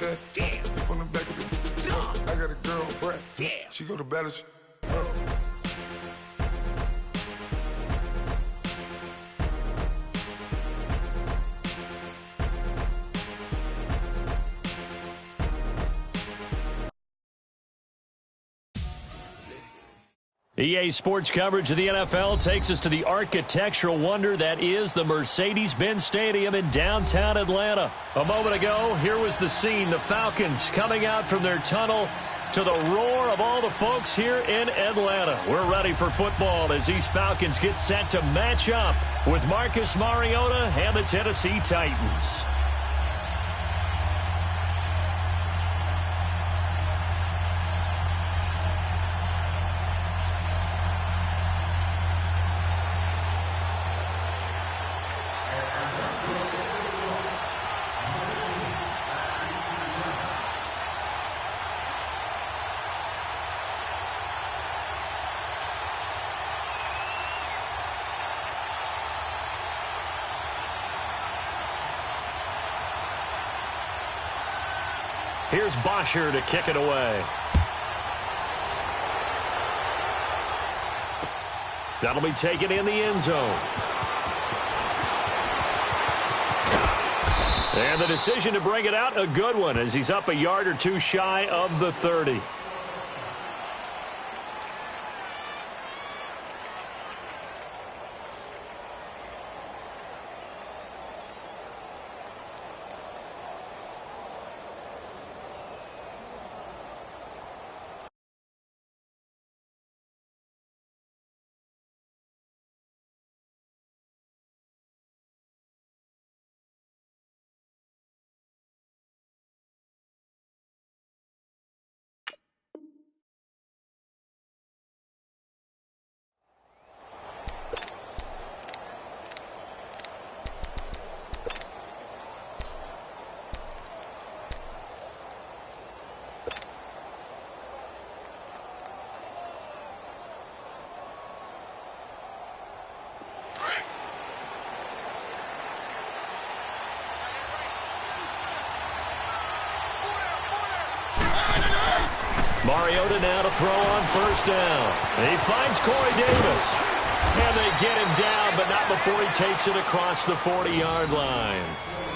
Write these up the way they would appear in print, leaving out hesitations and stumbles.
that. Yeah. From the back of the I got a girl, Brad. Yeah. She go to battle. EA Sports coverage of the NFL takes us to the architectural wonder that is the Mercedes-Benz Stadium in downtown Atlanta. A moment ago, here was the scene. The Falcons coming out from their tunnel to the roar of all the folks here in Atlanta. We're ready for football as these Falcons get set to match up with Marcus Mariota and the Tennessee Titans. Here's Bosher to kick it away. That'll be taken in the end zone. And the decision to bring it out, a good one, as he's up a yard or two shy of the 30. Mariota now to throw on first down. He finds Corey Davis. And they get him down, but not before he takes it across the 40-yard line.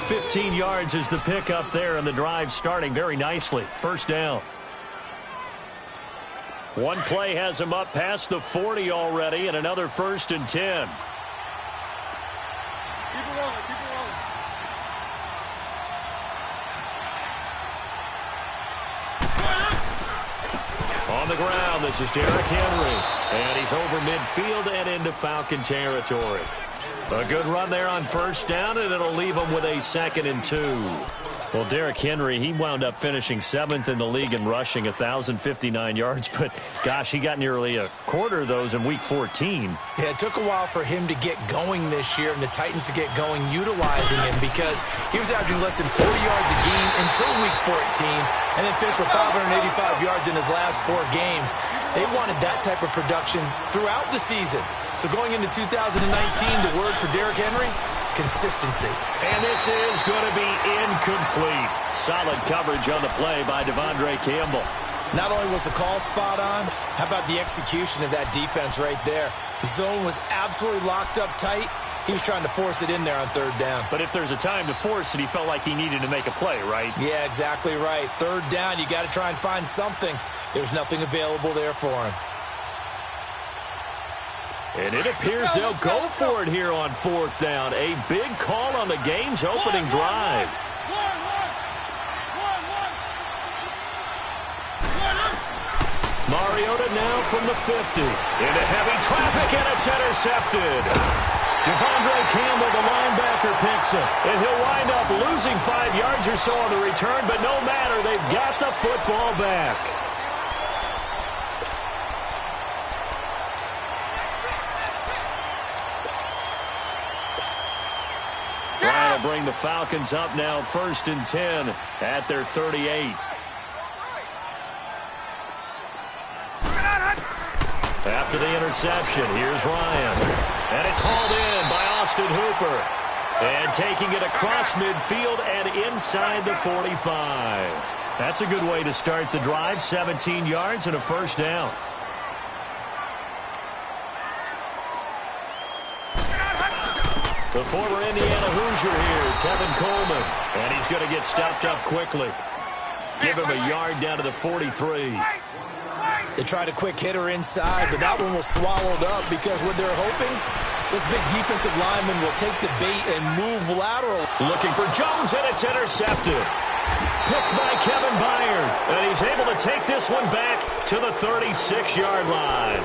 15 yards is the pickup there, and the drive starting very nicely. First down. One play has him up past the 40 already, and another 1st and 10. Keep it rolling, keep it rolling. On the ground, this is Derrick Henry. And he's over midfield and into Falcon territory. A good run there on first down, and it'll leave him with a 2nd and 2. Well, Derrick Henry, he wound up finishing 7th in the league in rushing, 1,059 yards. But, gosh, he got nearly a quarter of those in Week 14. Yeah, it took a while for him to get going this year and the Titans to get going utilizing him because he was averaging less than 40 yards a game until Week 14 and then finished with 585 yards in his last 4 games. They wanted that type of production throughout the season. So going into 2019, the word for Derrick Henry, consistency. And this is going to be incomplete. Solid coverage on the play by Devondre Campbell. Not only was the call spot on, how about the execution of that defense right there? The zone was absolutely locked up tight. He was trying to force it in there on 3rd down. But if there's a time to force it, he felt like he needed to make a play, right? Yeah, exactly right. 3rd down, you got to try and find something. There's nothing available there for him. And it appears they'll go for it here on 4th down. A big call on the game's opening drive. Mariota now from the 50. Into heavy traffic, and it's intercepted. Devondre Campbell, the linebacker, picks it. And he'll wind up losing 5 yards or so on the return, but no matter, they've got the football back. Trying to bring the Falcons up now, 1st and 10 at their 38. After the interception, here's Ryan. And it's hauled in by Austin Hooper. And taking it across midfield and inside the 45. That's a good way to start the drive. 17 yards and a first down. The former Indiana Hoosier here, Tevin Coleman. And he's going to get stopped up quickly. Give him a yard down to the 43. They tried a quick hitter inside, but that one was swallowed up because what they're hoping, this big defensive lineman will take the bait and move lateral. Looking for Jones, and it's intercepted. Picked by Kevin Byard, and he's able to take this one back to the 36-yard line.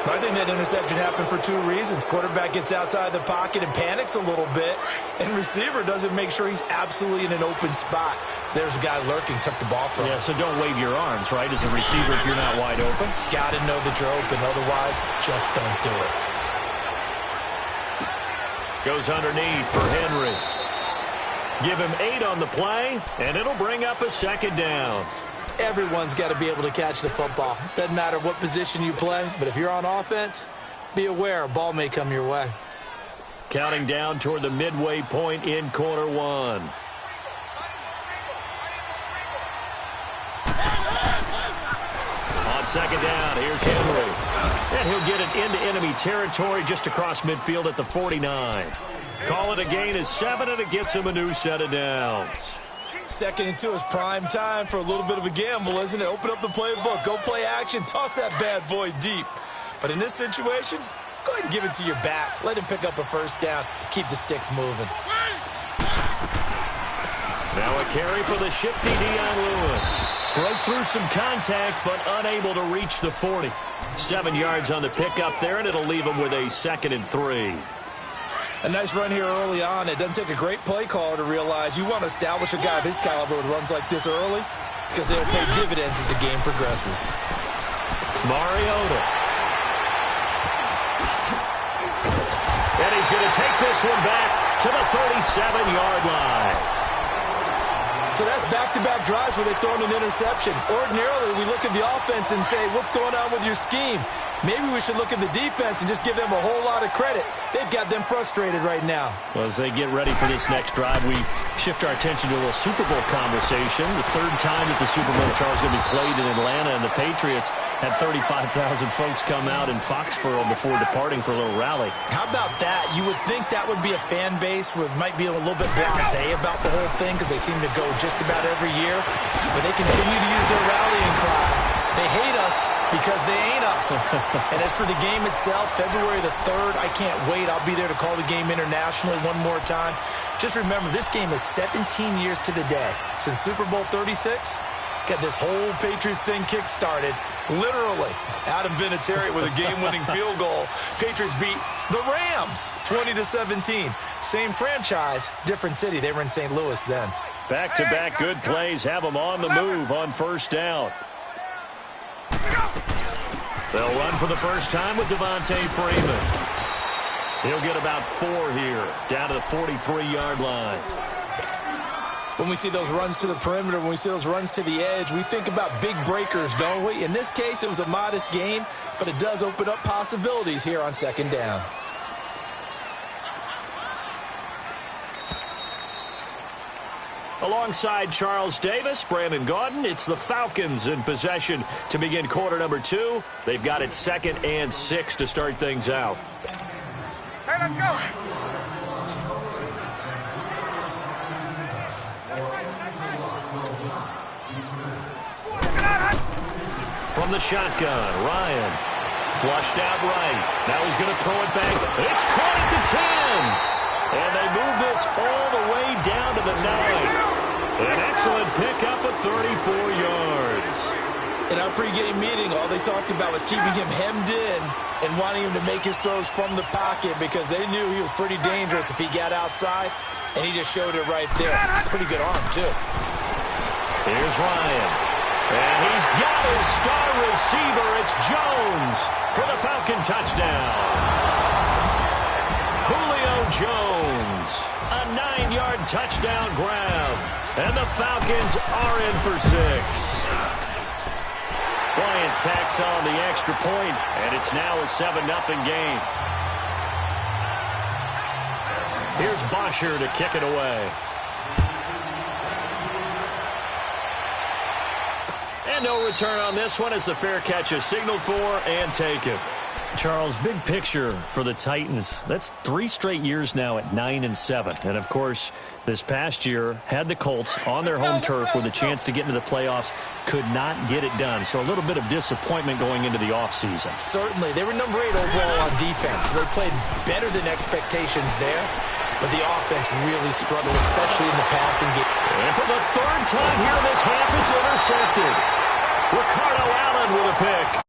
I think that interception happened for two reasons. Quarterback gets outside the pocket and panics a little bit, and receiver doesn't make sure he's absolutely in an open spot. So there's a guy lurking, took the ball from him. Yeah, so don't wave your arms, right, as a receiver if you're not wide open. Got to know that you're open. Otherwise, just don't do it. Goes underneath for Henry. Give him 8 on the play, and it'll bring up a second down. Everyone's got to be able to catch the football. Doesn't matter what position you play, but if you're on offense, be aware a ball may come your way. Counting down toward the midway point in quarter one. On second down, here's Henry. And he'll get it into enemy territory just across midfield at the 49. Call it a gain of 7, and it gets him a new set of downs. 2nd and 2 is prime time for a little bit of a gamble, isn't it? Open up the playbook, go play action, toss that bad boy deep. But in this situation, go ahead and give it to your back. Let him pick up a first down. Keep the sticks moving. Now a carry for the shifty Dion Lewis. Broke through some contact, but unable to reach the 40. 7 yards on the pickup there, and it'll leave him with a 2nd and 3. A nice run here early on. It doesn't take a great play caller to realize you want to establish a guy of his caliber with runs like this early because they'll pay dividends as the game progresses. Mariota. And he's going to take this one back to the 37-yard line. So that's back-to-back drives where they've thrown an interception. Ordinarily, we look at the offense and say, what's going on with your scheme? Maybe we should look at the defense and just give them a whole lot of credit. They've got them frustrated right now. Well, as they get ready for this next drive, we shift our attention to a little Super Bowl conversation. The 3rd time that the Super Bowl, Charles, going to be played in Atlanta, and the Patriots had 35,000 folks come out in Foxborough before departing for a little rally. How about that? You would think that would be a fan base who might be a little bit blasé about the whole thing because they seem to go just about every year, but they continue to use their rallying cry. They hate us because they ain't us. And as for the game itself, February the 3rd, I can't wait. I'll be there to call the game internationally one more time. Just remember, this game is 17 years to the day. Since Super Bowl 36, got this whole Patriots thing kick-started, literally, Adam Vinatieri with a game-winning field goal. Patriots beat the Rams 20-17. Same franchise, different city. They were in St. Louis then. Back-to-back good plays have them on the move on first down. They'll run for the first time with Devontae Freeman. He'll get about 4 here, down to the 43-yard line. When we see those runs to the perimeter, when we see those runs to the edge, we think about big breakers, don't we? In this case, it was a modest gain, but it does open up possibilities here on 2nd down. Alongside Charles Davis, Brandon Gaudin, it's the Falcons in possession to begin quarter number 2. They've got it 2nd and 6 to start things out. Hey, let's go. From the shotgun, Ryan flushed out right. Now he's going to throw it back. It's caught at the 10. And they move this all the way down to the 9. An excellent pickup of 34 yards. In our pregame meeting, all they talked about was keeping him hemmed in and wanting him to make his throws from the pocket because they knew he was pretty dangerous if he got outside, and he just showed it right there. Pretty good arm, too. Here's Ryan. And he's got his star receiver. It's Jones for the Falcon touchdown. Julio Jones, a 9-yard touchdown grab. And the Falcons are in for 6. Bryant tacks on the extra point, and it's now a 7-0 game. Here's Bosher to kick it away. And no return on this one as the fair catch is signaled for and taken. Charles, big picture for the Titans. That's 3 straight years now at 9-7. And, of course, this past year had the Colts on their home turf with a chance to get into the playoffs. Could not get it done. So a little bit of disappointment going into the offseason. Certainly. They were number 8 overall on defense. They played better than expectations there. But the offense really struggled, especially in the passing game. And for the 3rd time here in this half, it's intercepted. Ricardo Allen with a pick.